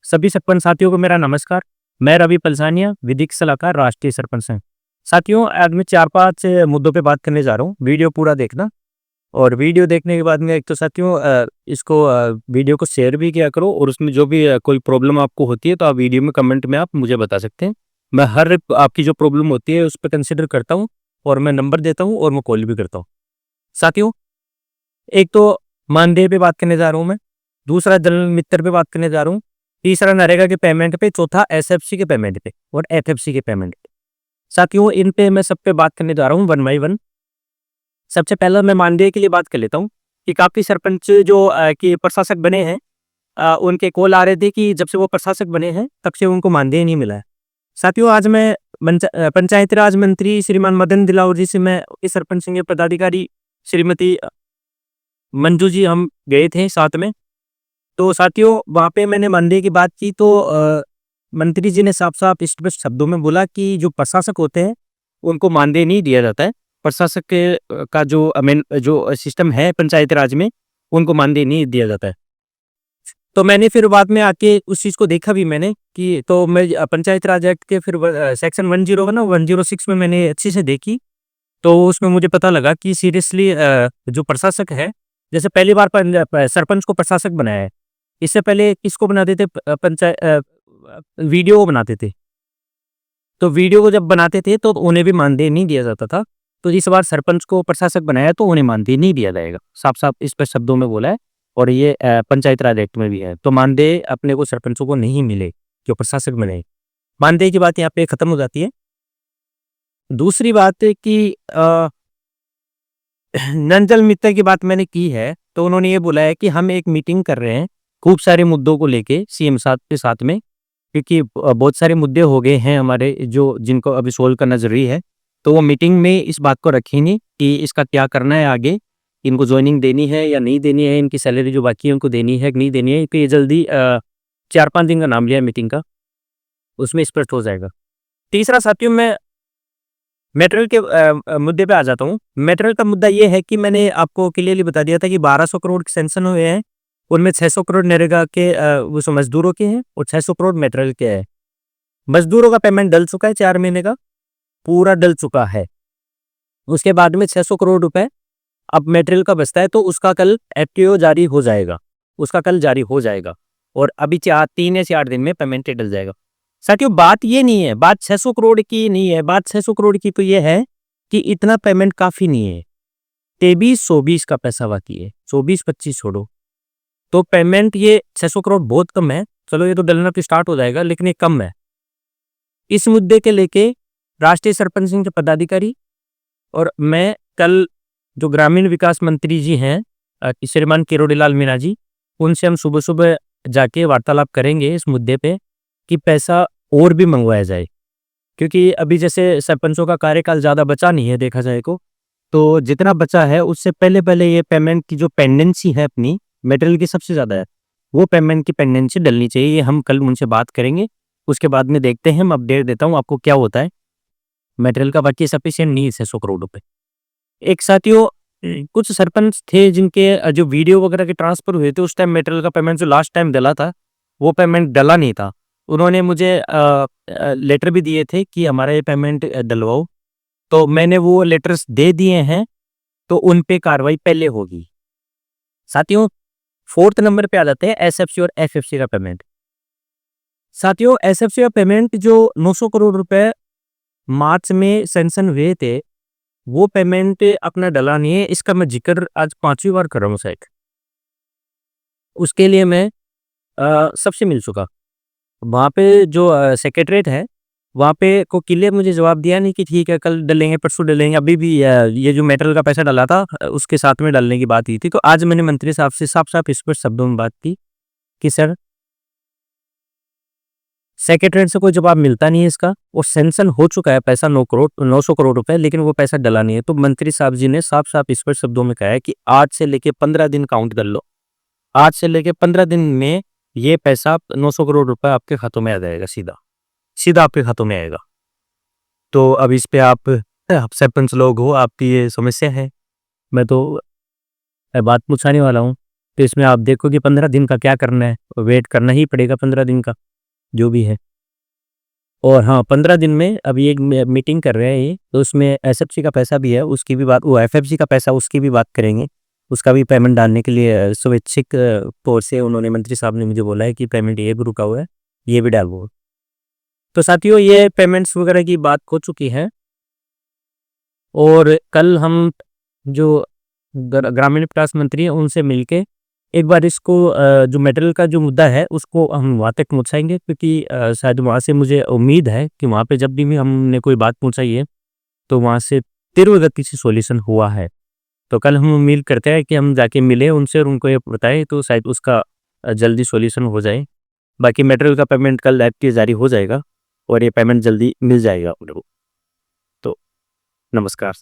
सभी सरपंच साथियों को मेरा नमस्कार। मैं रवि पलसानिया, विधिक सलाहकार, राष्ट्रीय सरपंच संघ। साथियों, आज मैं 4-5 मुद्दों पे बात करने जा रहा हूँ। वीडियो पूरा देखना और वीडियो देखने के बाद में एक तो साथियों इसको वीडियो को शेयर भी किया करो और उसमें जो भी कोई प्रॉब्लम आपको होती है तो आप वीडियो में कमेंट में आप मुझे बता सकते हैं। मैं हर आपकी जो प्रॉब्लम होती है उस पर कंसिडर करता हूँ और मैं नंबर देता हूँ और मैं कॉल भी करता हूँ। साथियों, एक तो मानदेय पे बात करने जा रहा हूँ मैं, दूसरा दल मित्र पे बात करने जा रहा हूँ, तीसरा नरेगा के पेमेंट पे, चौथा एसएफसी के पेमेंट पे और एफएफसी के पेमेंट पे। साथियों, इन पे मैं सब पे बात करने जा रहा हूँ वन बाई वन। सबसे पहला मैं मानदेय के लिए बात कर लेता हूँ कि काफ़ी सरपंच जो कि प्रशासक बने हैं, उनके कॉल आ रहे थे कि जब से वो प्रशासक बने हैं तब से उनको मानदेय नहीं मिला है। साथियों, आज मैं पंचायती राज मंत्री श्रीमान मदन दिलावर जी से मैं इस सरपंच संघ के पदाधिकारी श्रीमती मंजू जी हम गए थे साथ में। तो साथियों, वहाँ पे मैंने मानदेय की बात की तो मंत्री जी ने साफ-साफ स्पष्ट शब्दों में बोला कि जो प्रशासक होते हैं, उनको मानदेय नहीं दिया जाता है। प्रशासक के का जो जो सिस्टम है पंचायती राज में, उनको मानदेय नहीं दिया जाता है। तो मैंने फिर बाद में आके उस चीज़ को देखा भी मैंने कि तो मैं पंचायत राज एक्ट के फिर सेक्शन 101 और 106 में मैंने अच्छे से देखी। तो उसमें मुझे पता लगा कि सीरियसली जो प्रशासक है, जैसे पहली बार सरपंच को प्रशासक बनाया है। इससे पहले किसको बनाते थे? वीडियो को बनाते थे। तो वीडियो को जब बनाते थे तो उन्हें भी मानदेय नहीं दिया जाता था। तो इस बार सरपंच को प्रशासक बनाया तो उन्हें मानदेय नहीं दिया जाएगा। साफ-साफ स्पष्ट शब्दों में बोला है और ये पंचायत राज एक्ट में भी है। तो मानदेय अपने को सरपंचों को नहीं मिले जो प्रशासक बने। मानदेय की बात यहाँ पे खत्म हो जाती है। दूसरी बात है कि नंजल मित्तर की बात मैंने की है, तो उन्होंने ये बोला है कि हम एक मीटिंग कर रहे हैं, खूब सारे मुद्दों को लेके सीएम साहब के साथ में, क्योंकि बहुत सारे मुद्दे हो गए हैं हमारे जो जिनको अभी सोल्व करना ज़रूरी है। तो वो मीटिंग में इस बात को रखेंगे कि इसका क्या करना है आगे, इनको जॉइनिंग देनी है या नहीं देनी है, इनकी सैलरी जो बाकी है उनको देनी है कि नहीं देनी है। तो ये जल्दी 4-5 दिन का नाम लिया है मीटिंग का, उसमें स्पष्ट हो जाएगा। तीसरा साथियों, मैं मटेरियल के मुद्दे पे आ जाता हूँ। मटेरियल का मुद्दा ये है कि मैंने आपको क्लियरली बता दिया था कि 1200 करोड़ के सैंक्शन हुए हैं, उनमें 600 करोड़ नरेगा के वो सो मजदूरों के हैं और 600 करोड़ मटेरियल के हैं। मजदूरों का पेमेंट डल चुका है 4 महीने का, पूरा डल चुका है। उसके बाद में 600 करोड़ रुपए अब मटेरियल का बचता है, तो उसका कल एफटीओ जारी हो जाएगा, उसका कल जारी हो जाएगा और अभी 3 या 4 दिन में पेमेंट डल जाएगा। साथियों, बात ये नहीं है, बात 600 करोड़ की नहीं है, बात 600 करोड़ की तो ये है कि इतना पेमेंट काफ़ी नहीं है। 23-24 का पैसा बाकी है, 24-25 छोड़ो, तो पेमेंट ये 600 करोड़ बहुत कम है। चलो, ये तो डलना तो स्टार्ट हो जाएगा, लेकिन ये कम है। इस मुद्दे के लेके राष्ट्रीय सरपंच संघ के पदाधिकारी और मैं कल जो ग्रामीण विकास मंत्री जी हैं श्रीमान किरोड़ीलाल मीणा जी, उनसे हम सुबह-सुबह जाके वार्तालाप करेंगे इस मुद्दे पे कि पैसा और भी मंगवाया जाए। क्योंकि अभी जैसे सरपंचों का कार्यकाल ज़्यादा बचा नहीं है देखा जाए तो जितना बचा है उससे पहले-पहले ये पेमेंट की जो पेंडेंसी है अपनी, मटेरियल की सबसे ज़्यादा है, वो पेमेंट की पेंडेंसी डलनी चाहिए। ये हम कल उनसे बात करेंगे, उसके बाद में देखते हैं, मैं अपडेट देता हूँ आपको क्या होता है। मटेरियल का बाकी सफिशिएंट नहीं है 600 करोड़ रुपए। एक साथियों, कुछ सरपंच थे जिनके जो वीडियो वगैरह के ट्रांसफर हुए थे, उस टाइम मटेरियल का पेमेंट जो लास्ट टाइम डला था, वो पेमेंट डला नहीं था। उन्होंने मुझे लेटर भी दिए थे कि हमारा ये पेमेंट डलवाओ, तो मैंने वो लेटर्स दे दिए हैं, तो उन पे कार्रवाई पहले होगी। साथियों, 4th नंबर पे आ जाते हैं एसएफसी और एफएफसी का पेमेंट। साथियों, एसएफसी का पेमेंट जो 900 करोड़ रुपए मार्च में सैंक्शन हुए थे, वो पेमेंट अपना डला नहीं है। इसका मैं जिक्र आज 5वीं बार कर रहा हूँ शायद। उसके लिए मैं सबसे मिल चुका। वहाँ पे जो सेक्रेटरीएट है, वहाँ पे को क्लियर मुझे जवाब दिया नहीं कि ठीक है कल डलेंगे, परसों डलेंगे। अभी भी ये जो मटेरियल का पैसा डला था उसके साथ में डालने की बात हुई थी। तो आज मैंने मंत्री साहब से साफ-साफ स्पष्ट शब्दों में बात की कि सर, सेक्रेटरीएट से कोई जवाब मिलता नहीं है इसका और सैंक्शन हो चुका है पैसा 900 करोड़ रुपए, लेकिन वो पैसा डला नहीं है। तो मंत्री साहब जी ने साफ-साफ स्पष्ट शब्दों में कहा है कि आज से लेके 15 दिन काउंट कर लो। आज से लेके 15 दिन में ये पैसा 900 करोड़ रुपए आपके खातों में आ जाएगा सीधा। सीधा आपके खातों में आएगा। तो अब इस पे आप सरपंच लोग हो, आपकी ये समस्या है। मैं तो बात पूछाने वाला हूँ। तो इसमें आप देखो कि 15 दिन का क्या करना है, वेट करना ही पड़ेगा 15 दिन का, जो भी है। और हाँ, 15 दिन में अभी एक मीटिंग कर रहे हैं ये, तो उसमें एसएफसी का पैसा भी है, उसकी भी बात, वो एफएफसी का पैसा, उसकी भी बात करेंगे। उसका भी पेमेंट डालने के लिए स्वैच्छिक तौर से उन्होंने, मंत्री साहब ने मुझे बोला है कि पेमेंट ये भी रुका हुआ है, ये भी डालो। तो साथियों, ये पेमेंट्स वगैरह की बात हो चुकी है। और कल हम जो ग्रामीण विकास मंत्री हैं उनसे मिलके एक बार इसको जो मेटल का जो मुद्दा है उसको हम वहाँ तक पहुँचाएंगे, क्योंकि शायद वहाँ से मुझे उम्मीद है कि वहाँ पे जब भी हमने कोई बात पहुँचाई है तो वहाँ से तीव्र गति से सॉल्यूशन हुआ है। तो कल हम उम्मीद करते हैं कि हम जाके मिले उनसे और उनको ये बताएं, तो शायद उसका जल्दी सॉल्यूशन हो जाए। बाकी मटेरियल का पेमेंट कल ऐप के जारी हो जाएगा और ये पेमेंट जल्दी मिल जाएगा उनको। तो नमस्कार।